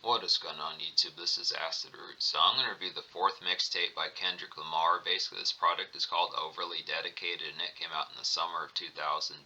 What is going on YouTube? This is Acid Root. So I'm going to review the fourth mixtape by Kendrick Lamar. Basically this product is called Overly Dedicated and it came out in the summer of 2010.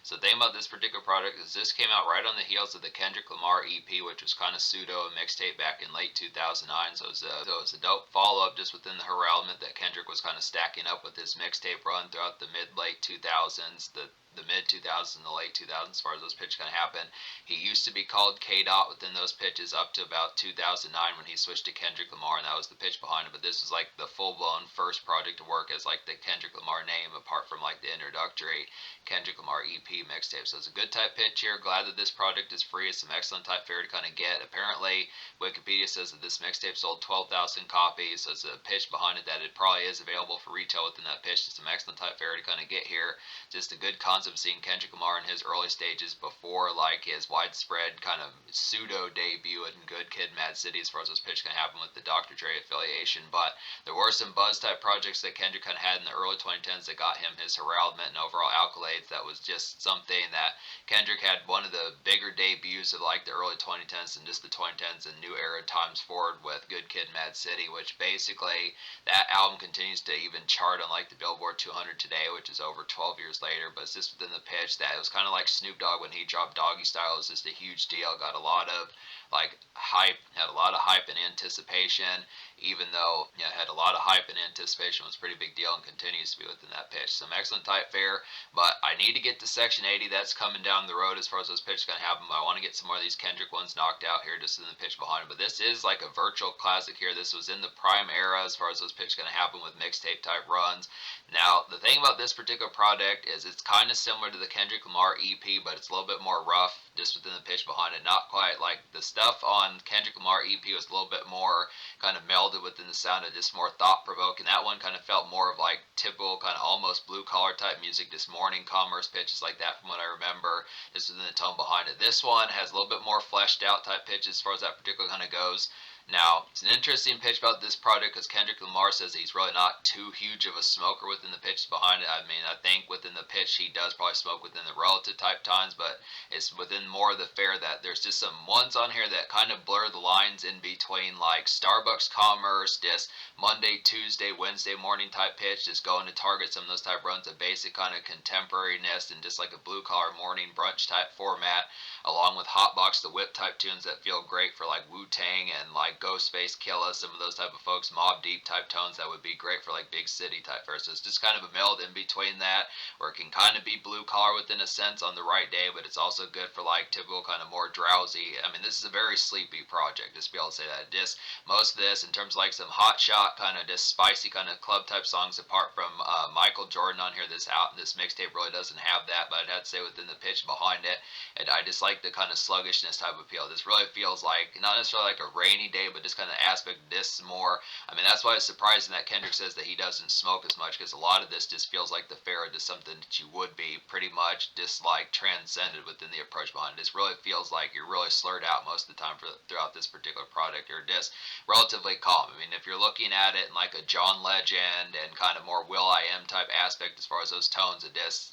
So the thing about this particular product is this came out right on the heels of the Kendrick Lamar EP, which was kind of pseudo a mixtape back in late 2009. So it was a dope follow-up just within the heraldment that Kendrick was kind of stacking up with his mixtape run throughout the mid-late 2000s, the mid-2000s and the late 2000s as far as those pitches kind of happened. He used to be called K-Dot within those pitches up to about 2009 when he switched to Kendrick Lamar, and that was the pitch behind it. But this was like the full-blown first project to work as like the Kendrick Lamar name, apart from like the introductory Kendrick Lamar EP mixtape. So it's a good type pitch here. Glad that this project is free. It's some excellent type fare to kind of get. Apparently, Wikipedia says that this mixtape sold 12,000 copies, so it's a pitch behind it that it probably is available for retail within that pitch. It's some excellent type fare to kind of get here. Just a good concept of seeing Kendrick Lamar in his early stages before like his widespread kind of pseudo debut in Good Kid, Mad City as far as those pitches can happen with the Dr. Dre affiliation. But there were some buzz type projects that Kendrick kind of had in the early 2010s that got him his heraldment and overall accolades. That was just something that Kendrick had one of the bigger debuts of like the early 2010s and just the 2010s and new era times forward with Good Kid, Mad City, which basically that album continues to even chart on like the Billboard 200 today, which is over 12 years later. But it's just within the pitch that it was kind of like Snoop Dogg when he dropped Doggy Style. It was just a huge deal, got a lot of like hype, had a lot of hype and anticipation, even though had a lot of hype and anticipation, was a pretty big deal and continues to be within that pitch. Some excellent type fare, but I need to get to Section 80. That's coming down the road as far as those pitches going to happen. But I want to get some more of these Kendrick ones knocked out here just in the pitch behind it. But this is like a virtual classic here. This was in the prime era as far as those pitches going to happen with mixtape type runs. Now, the thing about this particular product is it's kind of similar to the Kendrick Lamar EP, but it's a little bit more rough just within the pitch behind it. Not quite like the stuff on Kendrick Lamar EP was a little bit more kind of melded within the sound of just more thought-provoking. That one kind of felt more of like typical kind of almost blue-collar type music, just morning commerce pitches like that from what I remember, just within the tone behind it. This one has a little bit more fleshed out type pitches as far as that particular kind of goes. Now, it's an interesting pitch about this project because Kendrick Lamar says he's really not too huge of a smoker within the pitch behind it. I mean, I think within the pitch he does probably smoke within the relative type times, but it's within more of the fare that there's just some ones on here that kind of blur the lines in between like Starbucks commerce, just Monday, Tuesday, Wednesday morning type pitch, just going to target some of those type runs of basic kind of contemporariness and just like a blue collar morning brunch type format, along with hotbox, the whip type tunes that feel great for like Wu-Tang and like Ghostface Killah, some of those type of folks, Mobb Deep type tones that would be great for like big city type fare. So it's just kind of a meld in between that, where it can kind of be blue collar within a sense on the right day, but it's also good for like typical kind of more drowsy. I mean, this is a very sleepy project, just be able to say that. Just most of this in terms of like some hot shot kind of just spicy kind of club type songs, apart from Michael Jordan on here, this mixtape really doesn't have that, but I'd have to say within the pitch behind it, and I just like the kind of sluggishness type of feel. This really feels like not necessarily like a rainy day, but just kind of aspect of this more. I mean, that's why it's surprising that Kendrick says that he doesn't smoke as much, because a lot of this just feels like the fare of just something that you would be pretty much just like transcended within the approach behind it. This really feels like you're really slurred out most of the time throughout this particular product. You're just relatively calm. I mean, if you're looking at it in like a John Legend and kind of more will.i.am type aspect as far as those tones of this,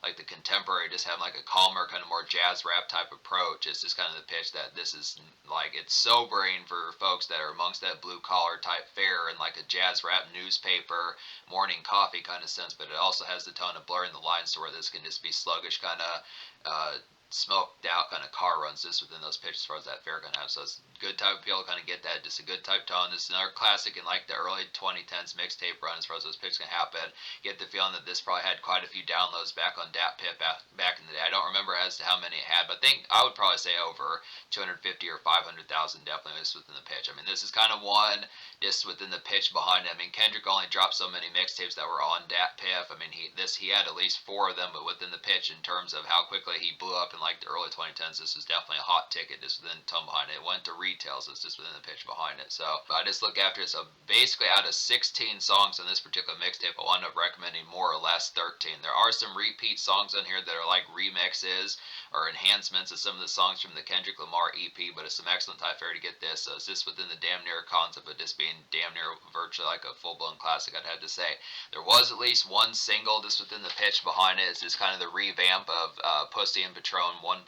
like the contemporary, just having like a calmer kind of more jazz rap type approach, it's just kind of the pitch that this is like, it's sobering for folks that are amongst that blue collar type fare and like a jazz rap newspaper morning coffee kind of sense, but it also has the tone of blurring the lines to where this can just be sluggish kind of smoked out kind of car runs just within those pitches as far as that fare can have. So it's a good type of feel, kind of get that, just a good type tone. This is another classic in like the early 2010s mixtape run as far as those pitches can happen. Get the feeling that this probably had quite a few downloads back on Datpiff back in the day. I don't remember as to how many it had, but I would probably say over 250 or 500,000 definitely just within the pitch. I mean, this is kind of one just within the pitch behind it. I mean, Kendrick only dropped so many mixtapes that were on Datpiff. I mean, he had at least 4 of them, but within the pitch in terms of how quickly he blew up in like the early 2010s, this was definitely a hot ticket just within the tone behind it. It went to retail, so it's just within the pitch behind it. So I just look after it. So basically out of 16 songs on this particular mixtape, I wound up recommending more or less 13. There are some repeat songs on here that are like remixes or enhancements of some of the songs from the Kendrick Lamar EP, but it's some excellent type fare to get this. So it's just within the damn near concept of just being damn near virtually like a full-blown classic, I'd have to say. There was at least one single just within the pitch behind it. It's just kind of the revamp of Pussy and Patron 1.5,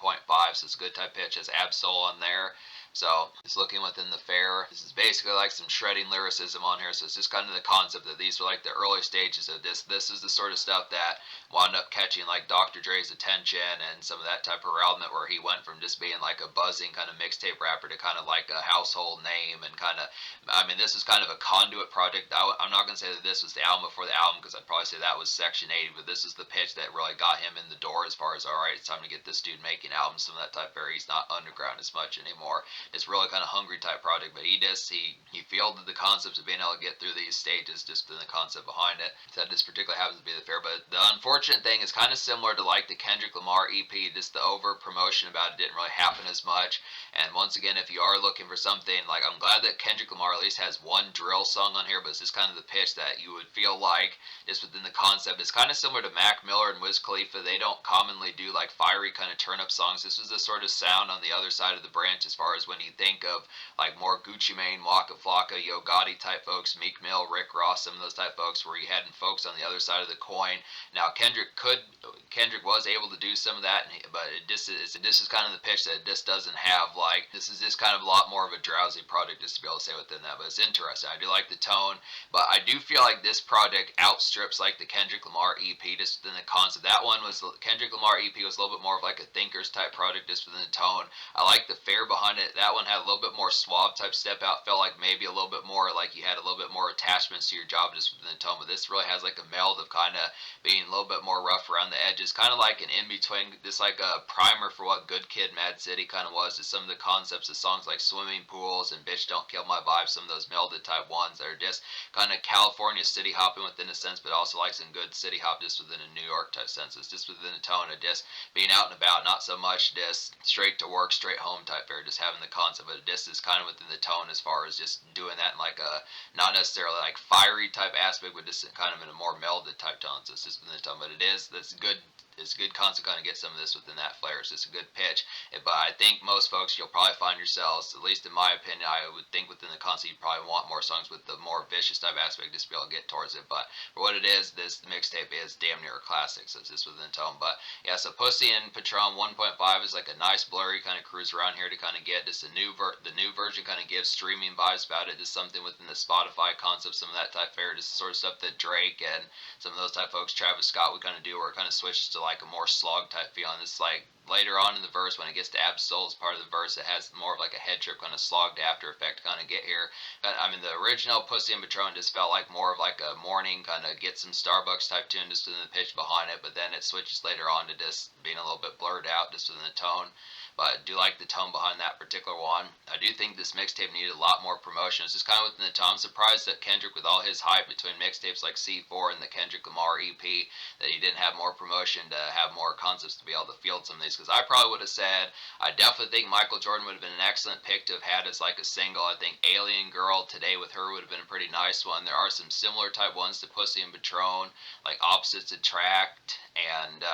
so it's a good type pitch. Has Absol on there. So it's looking within the fair. This is basically like some shredding lyricism on here. So it's just kind of the concept that these were like the early stages of this. This is the sort of stuff that wound up catching like Dr. Dre's attention and some of that type of realm where he went from just being like a buzzing kind of mixtape rapper to kind of like a household name and kind of, I mean, this was kind of a conduit project. I'm not going to say that this was the album before the album because I'd probably say that was Section 80, but this is the pitch that really got him in the door as far as, all right, it's time to get this dude making albums, some of that type where he's not underground as much anymore. It's really kind of hungry type project, but he fielded the concepts of being able to get through these stages just in the concept behind it. So this particularly happens to be the fair, but the unfortunate thing is kind of similar to like the Kendrick Lamar EP, just the over promotion about it didn't really happen as much. And once again, if you are looking for something, like I'm glad that Kendrick Lamar at least has one drill song on here, but it's just kind of the pitch that you would feel like just within the concept. It's kind of similar to Mac Miller and Wiz Khalifa. They don't commonly do like fiery kind of turn up songs. This was the sort of sound on the other side of the branch as far as when you think of like more Gucci Mane, Waka Flocka, Yo Gotti type folks, Meek Mill, Rick Ross, some of those type folks where you had folks on the other side of the coin. Now Kendrick was able to do some of that, but this is kind of the pitch that this doesn't have like, this is just kind of a lot more of a drowsy project just to be able to say within that, but it's interesting. I do like the tone, but I do feel like this project outstrips like the Kendrick Lamar EP just within the concept. That one was, Kendrick Lamar EP was a little bit more of like a Thinkers type project just within the tone. I like the fair behind it. That one had a little bit more suave type step out, felt like maybe a little bit more like you had a little bit more attachments to your job just within the tone, but this really has like a meld of kind of being a little bit more rough around the edges, kind of like an in-between, just like a primer for what Good Kid Mad City kind of was, to some of the concepts of songs like Swimming Pools and Bitch Don't Kill My Vibe, some of those melded type ones that are just kind of California city hopping within a sense, but also like some good city hop just within a New York type sense. It's just within the tone of just being out and about, not so much just straight to work, straight home type fare, just having the concept, but this is kind of within the tone as far as just doing that in like a, not necessarily like fiery type aspect, but just kind of in a more melded type tone. So it's just within the tone, but that's good. It's a good concept kind of get some of this within that flair. It's just a good pitch. But I think most folks, you'll probably find yourselves, at least in my opinion, I would think within the concept, you probably want more songs with the more vicious type aspect just to be able to get towards it. But for what it is, this mixtape is damn near a classic, so it's just within the tone. But yeah, so Pussy and Patron 1.5 is like a nice blurry kind of cruise around here to kind of get just the new version kind of gives streaming vibes about it, just something within the Spotify concept, some of that type fare, just sort of stuff that Drake and some of those type folks, Travis Scott, would kind of do, where it kind of switches to like a more slog type feel. And it's like later on in the verse, when it gets to Absol's part of the verse, it has more of like a head trip kind of slogged after effect to kind of get here. But I mean, the original Pussy and Patron just felt like more of like a morning kind of get some Starbucks type tune just within the pitch behind it, but then it switches later on to just being a little bit blurred out just within the tone. But I do like the tone behind that particular one. I do think this mixtape needed a lot more promotion. It's just kind of within the tone. I'm surprised that Kendrick, with all his hype between mixtapes like C4 and the Kendrick Lamar EP, that he didn't have more promotion to have more concepts to be able to field some of these. Because I probably would have said, I definitely think Michael Jordan would have been an excellent pick to have had as like a single. I think Alien Girl, Today with Her, would have been a pretty nice one. There are some similar type ones to Pussy and Patron, like Opposites Attract and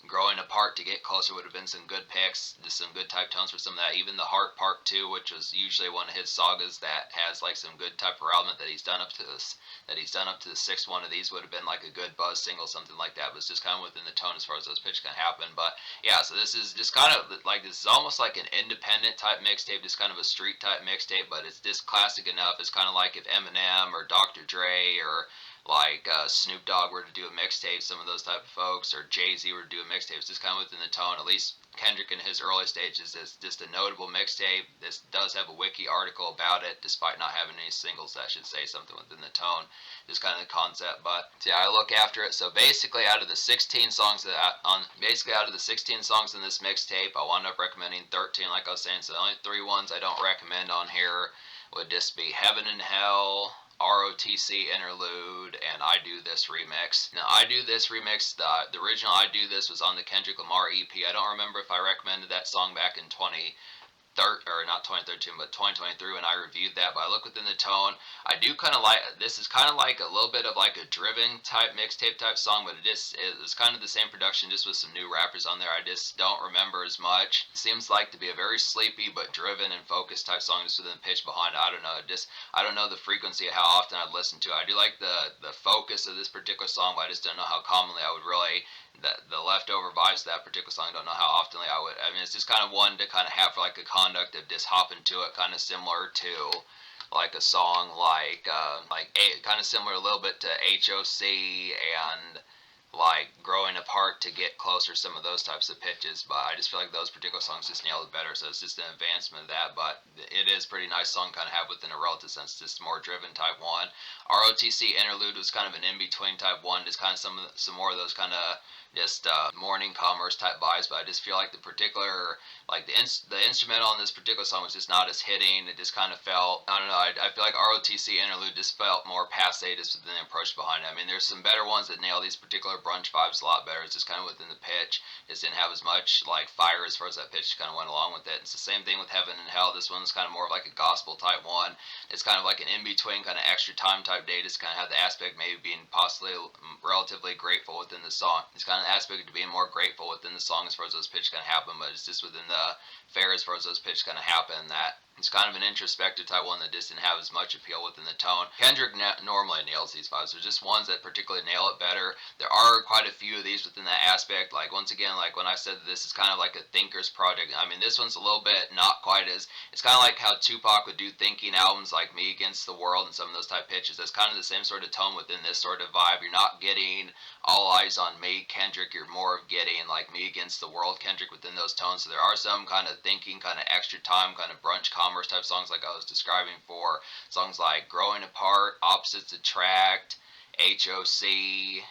Growing Apart to Get Closer would have been some good picks, just some good type tones for some of that. Even The Heart Part 2, which was usually one of his sagas that has like some good type of element that he's done up to this, that he's done up to the sixth one of these, would have been like a good buzz single, something like that. But it's just kind of within the tone as far as those pitches can happen. But yeah, so this is just kind of like, this is almost like an independent type mixtape, just kind of a street type mixtape, but it's just classic enough. It's kind of like if Eminem or Dr. Dre or like Snoop Dogg were to do a mixtape, some of those type of folks, or Jay-Z were to do a mixtape. It's just kind of within the tone. At least Kendrick in his early stages is just a notable mixtape. This does have a wiki article about it, despite not having any singles that should say something within the tone. Just kind of the concept. But yeah, I look after it. So basically, out of the 16 songs out of the 16 songs in this mixtape, I wound up recommending 13, like I was saying. So the only 3 ones I don't recommend on here would just be Heaven and Hell, ROTC Interlude, and I Do This Remix. Now, I Do This Remix, the original I Do This was on the Kendrick Lamar EP. I don't remember if I recommended that song back in 2013, but 2023 when I reviewed that. But I look within the tone. I do kind of like, this is kind of like a little bit of like a driven type mixtape type song, but it is kind of the same production, just with some new rappers on there. I just don't remember as much. It seems like to be a very sleepy but driven and focused type song, just within the pitch behind it. I don't know. I don't know the frequency of how often I'd listen to it. I do like the focus of this particular song, but I just don't know how commonly I would really the leftover vibes of that particular song. I don't know how oftenly I would. I mean, it's just kind of one to kind of have for like a conduct of just hopping to it, kind of similar to like a song kind of similar a little bit to HOC and like growing apart to get closer, some of those types of pitches. But I just feel like those particular songs just nailed it better, so it's just an advancement of that. But it is a pretty nice song kind of have within a relative sense, just more driven type one. ROTC interlude was kind of an in-between type one, just kind of some more of those kind of just morning commerce type vibes. But I just feel like the particular like the instrumental on this particular song was just not as hitting. It just kind of felt, I don't know, I feel like ROTC interlude just felt more passe just with the approach behind it. I mean, there's some better ones that nail these particular brunch vibes a lot better. It's just kind of within the pitch. It didn't have as much like fire as far as that pitch kind of went along with it. It's the same thing with Heaven and Hell. This one's kind of more of like a gospel type one. It's kind of like an in-between kind of extra time type day. Just kind of have the aspect maybe being possibly relatively grateful within the song. It's kind of the aspect of being more grateful within the song as far as those pitches kind of happen, but it's just within the fair as far as those pitches kind of happen that it's kind of an introspective type one that just didn't have as much appeal within the tone. Kendrick normally nails these vibes. There's just ones that particularly nail it better. There are quite a few of these within that aspect. Like, once again, like when I said that this is kind of like a thinker's project, I mean, this one's a little bit not quite as, it's kind of like how Tupac would do thinking albums like Me Against the World and some of those type pitches. That's kind of the same sort of tone within this sort of vibe. You're not getting All Eyes on Me Kendrick. You're more of getting like Me Against the World Kendrick within those tones. So there are some kind of thinking, kind of extra time, kind of brunch commerce type songs like I was describing for songs like Growing Apart, Opposites Attract, HOC,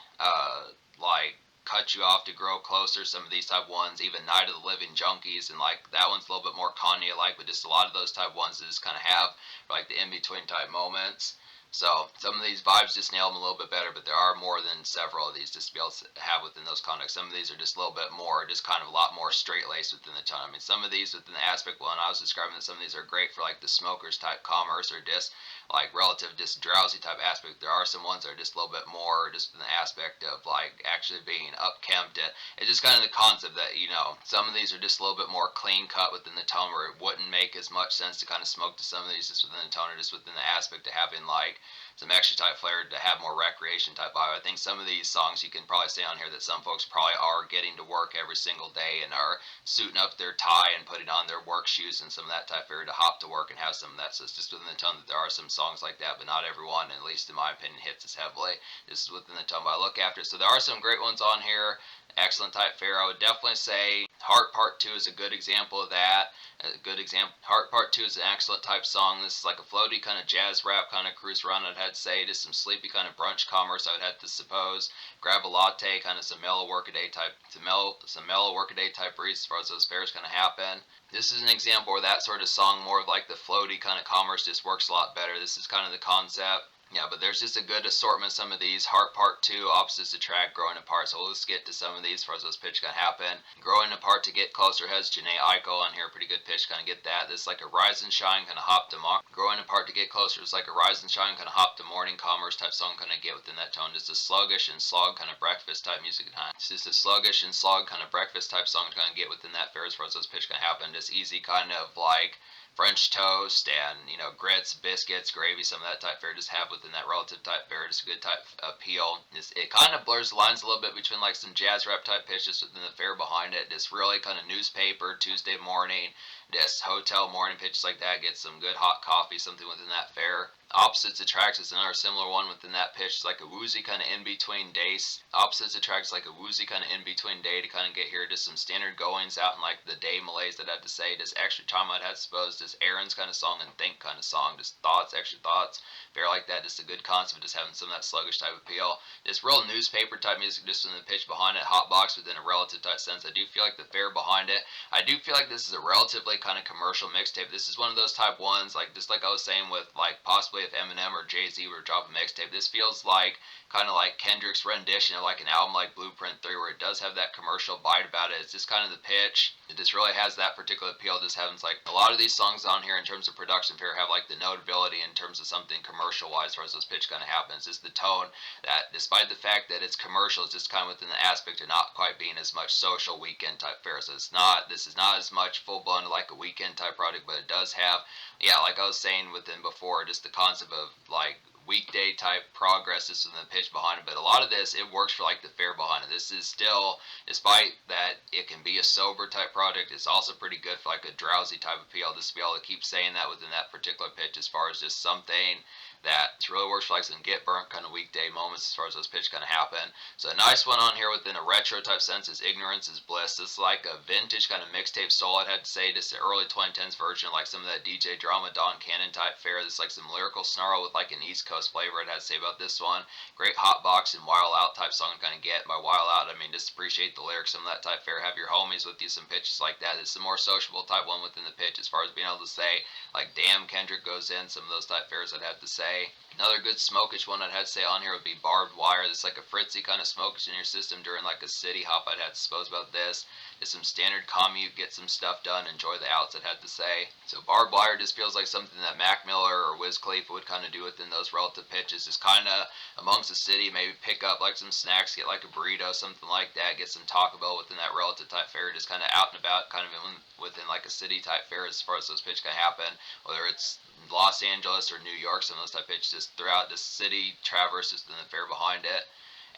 like Cut You Off to Grow Closer, some of these type ones, even Night of the Living Junkies, and like that one's a little bit more Kanye like, but just a lot of those type ones that just kind of have like the in-between type moments. So some of these vibes just nail them a little bit better, but there are more than several of these just to be able to have within those contexts. Some of these are just a little bit more, just kind of a lot more straight-laced within the tone. I mean, some of these within the aspect, when I was describing that some of these are great for like the smokers type commerce or just like relative just drowsy type aspect. There are some ones that are just a little bit more just in the aspect of like actually being upkempt. It's just kind of the concept that, you know, some of these are just a little bit more clean cut within the tone where it wouldn't make as much sense to kind of smoke to some of these just within the tone or just within the aspect of having like some extra type flair to have more recreation type vibe. I think some of these songs you can probably say on here that some folks probably are getting to work every single day and are suiting up their tie and putting on their work shoes and some of that type flair to hop to work and have some of that. So it's just within the tone that there are some songs like that, but not everyone, at least in my opinion, hits as heavily. This is within the tone, but I look after it. So there are some great ones on here. Excellent type fare. I would definitely say Heart Part 2 is a good example of that. A good example. Heart Part 2 is an excellent type song. This is like a floaty kind of jazz rap kind of cruise run, I'd have to say. Just some sleepy kind of brunch commerce, I would have to suppose. Grab a latte, kind of some mellow workaday type, some mellow workaday type reads as far as those fares kind of happen. This is an example where that sort of song, more of like the floaty kind of commerce, just works a lot better. This is kind of the concept. Yeah, but there's just a good assortment of some of these. Heart Part 2, Opposites Attract, Growing Apart. So let's get to some of these as far as those pitch can happen. Growing Apart to Get Closer has Janae Aiko on here. Pretty good pitch, kind of get that. This is like a Rise and Shine, kind of hop to Growing Apart to Get Closer is like a Rise and Shine, kind of hop to morning commerce type song, kind of get within that tone. Just a sluggish and slog kind of breakfast type music time. It's just a sluggish and slog kind of breakfast type song to kind of get within that fair as far as those pitch can happen. Just easy kind of like French toast and, you know, grits, biscuits, gravy, some of that type fare just have within that relative type fare, just a good type appeal. It kind of blurs the lines a little bit between like some jazz rap type pitches within the fare behind it. Just really kind of newspaper, Tuesday morning, just hotel morning pitches like that. Get some good hot coffee, something within that fare. Opposites Attract is another similar one within that pitch. It's like a woozy kind of in-between days. Opposites Attract is like a woozy kind of in-between day to kind of get here. Just some standard goings out and like the day malaise that I have to say. Just extra time I'd have to suppose. Just Aaron's kind of song and Think kind of song. Just thoughts, extra thoughts. Fair like that. Just a good concept. Just having some of that sluggish type appeal. Just real newspaper type music just in the pitch behind it. Hotbox within a relative type sense. I do feel like the fare behind it. I do feel like this is a relatively kind of commercial mixtape. This is one of those type ones, like just like I was saying with like possibly if Eminem or Jay-Z were to drop a mixtape, this feels like kind of like Kendrick's rendition of like an album like Blueprint 3 where it does have that commercial bite about it. It's just kind of the pitch. It just really has that particular appeal. Just having like a lot of these songs on here in terms of production fare have like the notability in terms of something commercial wise as far as those pitch kind of happens. It's the tone that despite the fact that it's commercial, it's just kind of within the aspect of not quite being as much social weekend type fare. So this is not as much full blown like a weekend type product, but it does have, yeah, like I was saying within before, just the concept of like weekday type progress just within the pitch behind it. But a lot of this, it works for like the fare behind it. This is still, despite that it can be a sober type project, it's also pretty good for like a drowsy type appeal. Just to be able to keep saying that within that particular pitch, as far as just something that really works for like some get burnt kind of weekday moments as far as those pitch kind of happen. So a nice one on here within a retro type sense is Ignorance is Bliss. This is like a vintage kind of mixtape soul, I'd have to say. Just the early 2010s version, like some of that DJ drama, Don Cannon type fare. This is like some lyrical snarl with like an East Coast flavor, I'd have to say about this one. Great hotbox and Wild Out type song to kind of get. By Wild Out, I mean just appreciate the lyrics, some of that type fare. Have your homies with you, some pitches like that. It's a more sociable type one within the pitch as far as being able to say, like, damn, Kendrick goes in, some of those type fares I'd have to say. Another good smokish one I'd have to say on here would be Barbed Wire. It's like a fritzy kind of smokish in your system during like a city hop, I'd have to suppose about this. Just some standard commute, get some stuff done, enjoy the outs, I'd have to say. So Barbed Wire just feels like something that Mac Miller or Wiz Khalifa would kind of do within those relative pitches. Just kind of amongst the city, maybe pick up like some snacks, get like a burrito, something like that, get some Taco Bell within that relative type fare, just kind of out and about, kind of within like a city type fare as far as those pitch can happen. Whether it's Los Angeles or New York, some of those type pitches just throughout the city, traverses and the fare behind it.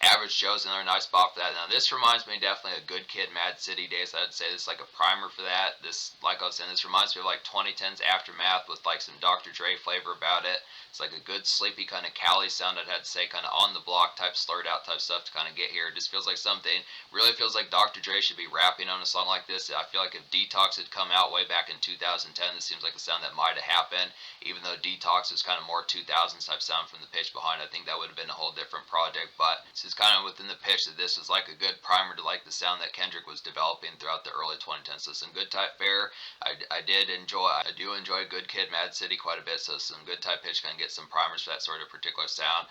Average Joe's another nice spot for that. Now this reminds me definitely of Good Kid, Mad City days. I'd say this is like a primer for that. This, like I was saying, this reminds me of like 2010's Aftermath with like some Dr. Dre flavor about it. It's like a good sleepy kind of Cali sound, I'd have to say, kind of on the block type, slurred out type stuff to kind of get here. It just feels like something, really feels like Dr. Dre should be rapping on a song like this. I feel like if Detox had come out way back in 2010, this seems like a sound that might have happened. Even though Detox is kind of more 2000s type sound from the pitch behind, I think that would have been a whole different project. But this is kind of within the pitch that this was like a good primer to like the sound that Kendrick was developing throughout the early 2010s. So some good type fare. I do enjoy Good Kid, Mad City quite a bit. So some good type pitch can get some primers for that sort of particular sound.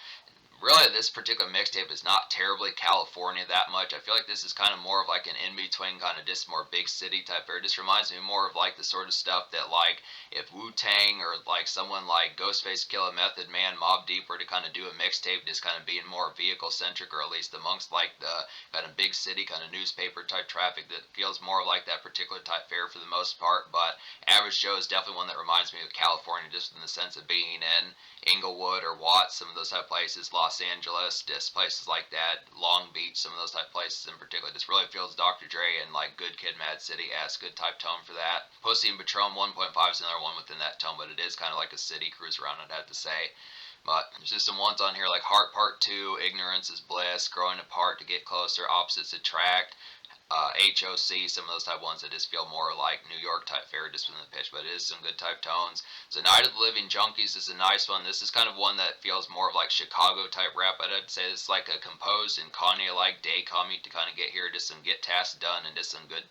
Really, this particular mixtape is not terribly California that much. I feel like this is kind of more of like an in-between kind of just more big city type fare. It just reminds me more of like the sort of stuff that like if Wu-Tang or like someone like Ghostface Killah, Method Man, Mobb Deep were to kind of do a mixtape just kind of being more vehicle-centric, or at least amongst like the kind of big city kind of newspaper type traffic that feels more like that particular type fare for the most part. But Average Joe is definitely one that reminds me of California just in the sense of being in Inglewood or Watts, some of those type places, Los Angeles, just places like that, Long Beach, some of those type places in particular. This really feels Dr. Dre and like Good Kid, Mad City-esque, good type tone for that. Pussy and Patron 1.5 is another one within that tone, but it is kind of like a city cruise around, I'd have to say. But there's just some ones on here like Heart Part 2, Ignorance is Bliss, Growing Apart to Get Closer, Opposites Attract, HOC, some of those type ones that just feel more like New York type fare just within the pitch, but it is some good type tones. So Night of the Living Junkies is a nice one. This is kind of one that feels more of like Chicago type rap. I'd say it's like a composed and Kanye-like day commute to kind of get here, just some get tasks done and just some good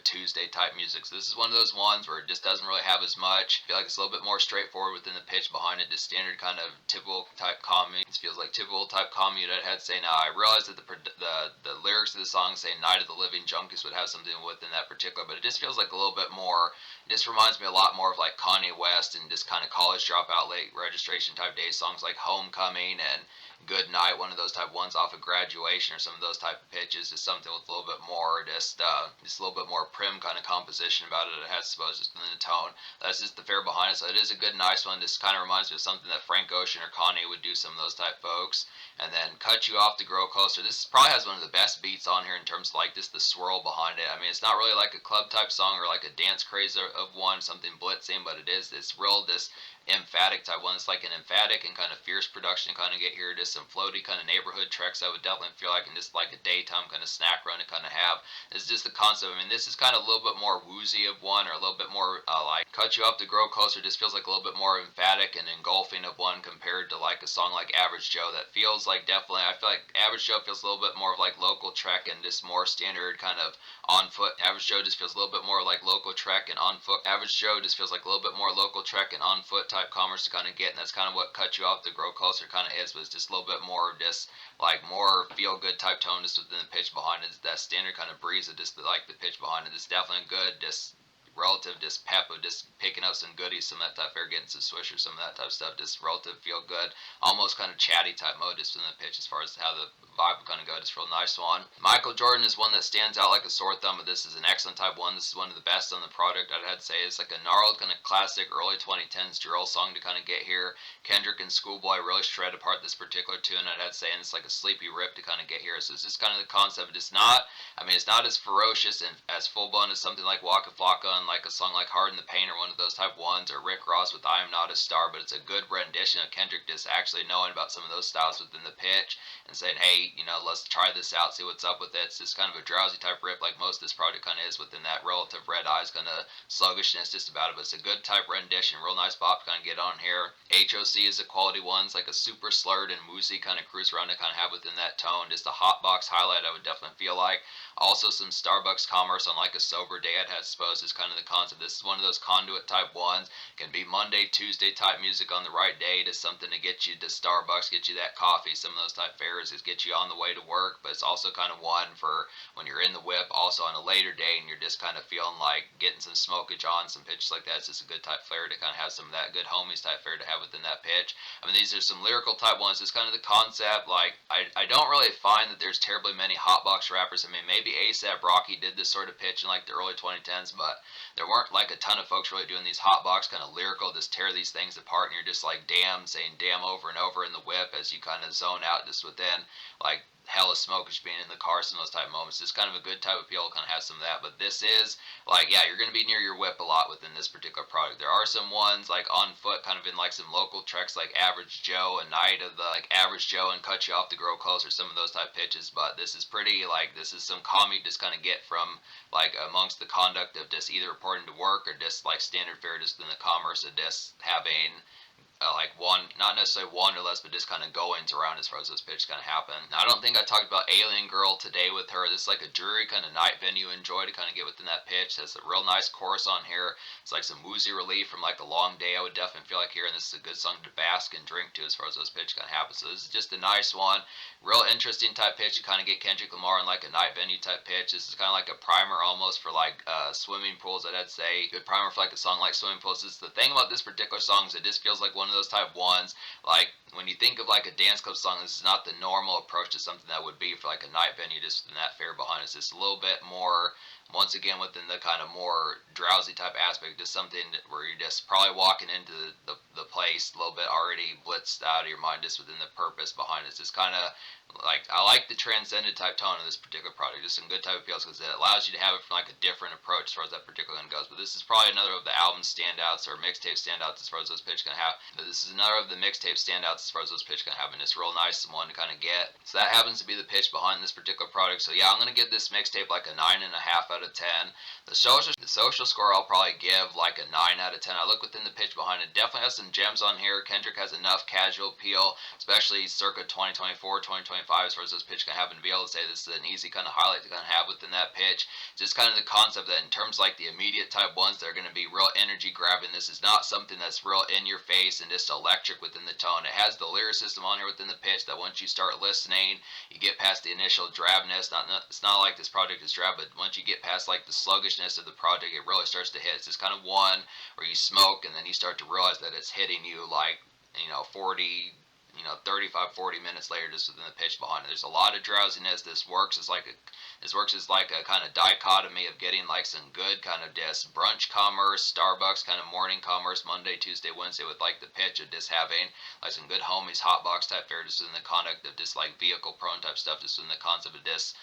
Tuesday type music. So this is one of those ones where it just doesn't really have as much. I feel like it's a little bit more straightforward within the pitch behind it, just standard kind of typical type commute. It feels like typical type commute. I'd have to say now I realize that the lyrics of the song say Night of the Living Junkies would have something within that particular, but it just feels like a little bit more. It just reminds me a lot more of like Kanye West and just kind of college dropout late registration type day songs like Homecoming and Good Night, one of those type ones off of Graduation or some of those type of pitches. Is something with a little bit more just a little bit more prim kind of composition about it. It has, I suppose, just in the tone. That's just the fare behind it. So it is a good, nice one. This kind of reminds me of something that Frank Ocean or Kanye would do, some of those type folks. And then Cut You Off to Grow Closer. This probably has one of the best beats on here in terms of like just the swirl behind it. I mean, it's not really like a club type song or like a dance craze of one, something blitzing, but it's real this emphatic type one. It's like an emphatic and kind of fierce production kind of get here. Just some floaty kind of neighborhood tracks I would definitely feel like in just like a daytime kind of snack run to kind of have. It's just the concept. I mean, this is kind of a little bit more woozy of one, or a little bit more like Cut You Off to Grow Closer just feels like a little bit more emphatic and engulfing of one compared to like a song like Average Joe that feels like definitely, I feel like Average Joe feels a little bit more of like local trek and just more standard kind of on foot. Average Joe just feels a little bit more like local trek and on foot. Average Joe just feels like a little bit more local trek and on foot type commerce to kind of get, and that's kind of what Cut You Off to Grow Closer kind of is, was just a little bit more just like more feel good type tone just within the pitch behind it. That standard kind of breeze of just like the pitch behind it. It's definitely good, just relative just pep of just picking up some goodies, some of that type of air, getting some swishers, some of that type of stuff, just relative feel good, almost kind of chatty type mode just in the pitch as far as how the vibe kind of go. Just real nice one. Michael Jordan is one that stands out like a sore thumb, but this is an excellent type one. This is one of the best on the product, I'd have to say. It's like a gnarled kind of classic early 2010s drill song to kind of get here. Kendrick and Schoolboy really shred apart this particular tune, I'd have to say, and it's like a sleepy rip to kind of get here. So it's just kind of the concept. It's not, I mean, it's not as ferocious and as full blown as something like Waka Flocka and like a song like Hard in the Pain or one of those type ones, or Rick Ross with I Am Not a Star, but it's a good rendition of Kendrick just actually knowing about some of those styles within the pitch and saying, hey, you know, let's try this out, see what's up with it. It's just kind of a drowsy type rip like most of this project kind of is within that relative red eyes kind of sluggishness just about it, but it's a good type rendition, real nice bop to kind of get on here. HOC is a quality one. It's like a super slurred and woozy kind of cruise around to kind of have within that tone. Just a hotbox highlight, I would definitely feel like. Also some Starbucks commerce on like a sober day, I'd have to suppose, is kind of the concept. This is one of those conduit type ones. Can be Monday, Tuesday type music on the right day, to something to get you to Starbucks, get you that coffee. Some of those type fares is get you on the way to work, but it's also kind of one for when you're in the whip, also on a later day, and you're just kind of feeling like getting some smokage on, some pitches like that. It's just a good type flair to kind of have some of that good homies type flair to have within that pitch. I mean, these are some lyrical type ones. It's kind of the concept. Like, I don't really find that there's terribly many hotbox rappers. I mean, maybe A$AP Rocky did this sort of pitch in like the early 2010s, but there weren't like a ton of folks really doing these hotbox kind of lyrical, just tear these things apart, and you're just like damn, saying damn over and over in the whip as you kind of zone out just within like hella smoke as being in the car, some of those type moments. It's kind of a good type of appeal, kind of has some of that, but this is like, yeah, you're going to be near your whip a lot within this particular product. There are some ones like on foot, kind of in like some local treks like Average Joe, a night of the like Average Joe and Cut You Off to Grow Closer, some of those type pitches, but this is pretty like, this is some calm you just kind of get from like amongst the conduct of just either reporting to work or just like standard fare just in the commerce of just having like one, not necessarily one or less, but just kind of goings around as far as those pitches kind of happen. Now, I don't think I talked about Alien Girl today with her. This is like a dreary kind of night venue enjoy to kind of get within that pitch. There's a real nice chorus on here. It's like some woozy relief from like a long day, I would definitely feel like here, and this is a good song to bask and drink to as far as those pitches kind of happen. So this is just a nice one. Real interesting type pitch to kind of get Kendrick Lamar in like a night venue type pitch. This is kind of like a primer almost for like swimming pools, I'd say. Good primer for like a song like Swimming Pools. This is the thing about this particular song, is it just feels like one of those type ones. Like when you think of like a dance club song, this is not the normal approach to something that would be for like a night venue, just in that fare behind us. It's a little bit more, once again, within the kind of more drowsy type aspect, just something where you're just probably walking into the place a little bit already blitzed out of your mind, just within the purpose behind it. It's just kind of like, I like the transcended type tone of this particular product, just some good type of appeals, because it allows you to have it from like a different approach as far as that particular one goes. But this is probably another of the album standouts or mixtape standouts as far as those pitch can have. But this is another of the mixtape standouts as far as those pitch can have, and it's real nice one to kind of get. So that happens to be the pitch behind this particular product. So yeah, I'm gonna give this mixtape like a 9.5 out of 10. The social score I'll probably give like a 9 out of 10. I look within the pitch behind it, definitely has some gems on here. Kendrick has enough casual appeal, especially circa 2024, 2025, as far as those pitch can happen, to be able to say this is an easy kind of highlight to kind of have within that pitch. Just kind of the concept that in terms like the immediate type ones, they're going to be real energy grabbing. This is not something that's real in your face and just electric within the tone. It has the lyricism on here within the pitch that once you start listening, you get past the initial drabness. It's not like this project is drab, but once you get past like the sluggishness of the project, it really starts to hit. It's just kind of one where you smoke and then you start to realize that it's hitting you like, 35, 40 minutes later, just within the pitch behind it. There's a lot of drowsiness. This works as like a kind of dichotomy of getting like some good kind of just brunch commerce, Starbucks kind of morning commerce, Monday, Tuesday, Wednesday, with like the pitch of just having like some good homies, hotbox type fare, just in the conduct of just like vehicle prone type stuff, just in the concept of just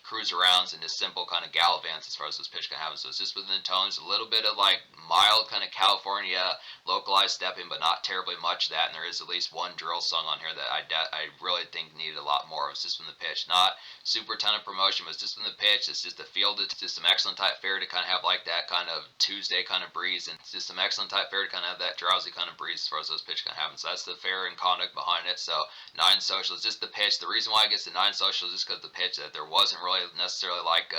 cruise arounds and just simple kind of gallivants as far as this pitch can happen. So it's just within the tones, a little bit of like mild kind of California localized stepping, but not terribly much of that. And there is at least one drill song on here that I really think needed a lot more. It's just from the pitch, not super ton of promotion, but it's just from the pitch. It's just a feel. It's just some excellent type fare to kind of have like that kind of Tuesday kind of breeze, and it's just some excellent type fare to kind of have that drowsy kind of breeze as far as those pitch can happen. So that's the fare and conduct behind it. So 9 social is just the pitch. The reason why I get the 9 social is just because the pitch, that there wasn't really necessarily like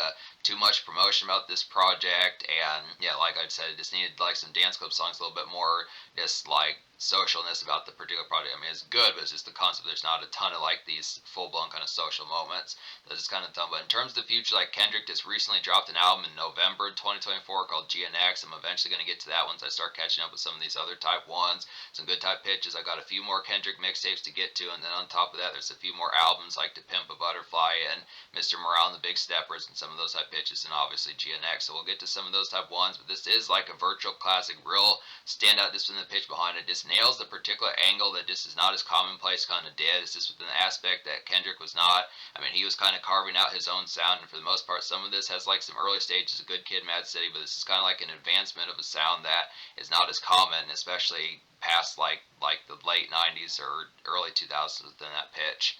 too much promotion about this project, and yeah, like I said, it just needed like some dance club songs, a little bit more just like socialness about the particular product. I mean, it's good, but it's just the concept. There's not a ton of like these full-blown kind of social moments. That's just kind of dumb. But in terms of the future, like Kendrick just recently dropped an album in November 2024 called GNX. I'm eventually going to get to that once I start catching up with some of these other type ones, some good type pitches. I got a few more Kendrick mixtapes to get to, and then on top of that, there's a few more albums like To Pimp a Butterfly and Mr. Morale and the Big Steppers and some of those type pitches, and obviously GNX. So we'll get to some of those type ones, but this is like a virtual classic, real standout. This within the pitch behind it just nails the particular angle that just is not as commonplace kind of did. It's just within the aspect that Kendrick was not. I mean, he was kind of carving out his own sound, and for the most part, some of this has like some early stages of Good Kid, Mad City, but this is kind of like an advancement of a sound that is not as common, especially past like the late 90s or early 2000s within that pitch.